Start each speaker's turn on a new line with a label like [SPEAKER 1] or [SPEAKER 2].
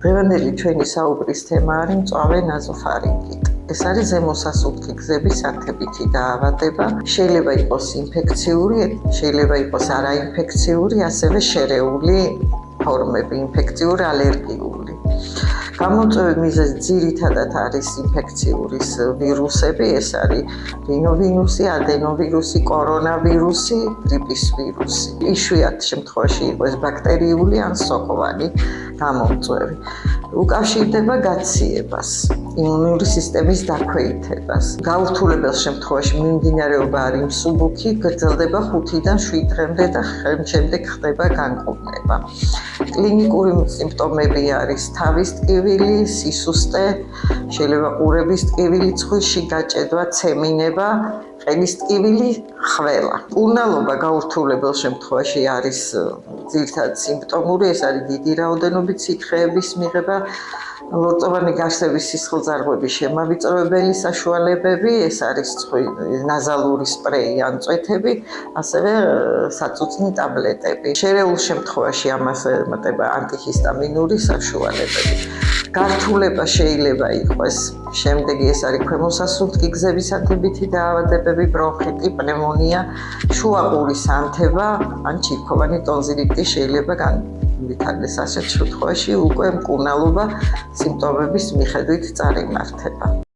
[SPEAKER 1] დღევანდელი ჩვენი საუბრის თემა არის მწვავე ნაზოფარინგიტი. ეს არის ზემოსასუნთქი გზების სათებითი დაავადება. შეიძლება იყოს ინფექციური, შეიძლება იყოს არაინფექციური, ასევე შერეული ფორმები, ინფექციური, ალერგიული. გამოწვევი მიზეზი ძირითადად არის ინფექციური ვირუსები, ეს არის რინოვირუსი, ადენოვირუსი, კორონავირუსი, გრიპის ვირუსი. იშვიათ შემთხვევაში იყოს ბაქტერიული ან სოკოვანი გამოწვევი. უკავშირდება გაციებას, იმუნური სისტემის დაქვეითებას. გაურთულებელ შემთხვევაში მიმდინარეობა არის მსუბუქი, გრძელდება 5-დან 7 დღემდე და შემდეგ ხდება განკურნება. კლინიკური სიმპტომები არის თავის ტკივილი, სისუსტე, შეიძლება ყურების ტკივილი, ცხვირში გაჭედვა, ცემინება, ყელის ტკივილი, ხველა. მკურნალობა გაურთულებელ შემთხვევაში არის ძირითადად სიმპტომური, ეს არის დიდი რაოდენობით სითხეების მიღება, ლორწოვანი გარსების სისხლძარღვების შემავიწროებელი საშუალებები, ეს არის ნაზალური სპრეი ან წვეთები, ასევე საწუწნი ტაბლეტები. შერეულ შემთხვევაში ამას ემატება ანტიჰისტამინური საშუალებები. გართულება შეიძლება იყოს, შემდეგი ეს არის ქვემოსასუნთქი გზების სათებითი დაავადებები, ბრონხიტი, პნევმონია, შუაყურის ანთება ან ჩირქოვანი ტონზილიტი შეიძლება განვითარდეს. ასეთ შემთხვევაში უკვე მკურნალობა სიმპტომების მიხედვით წარიმართება.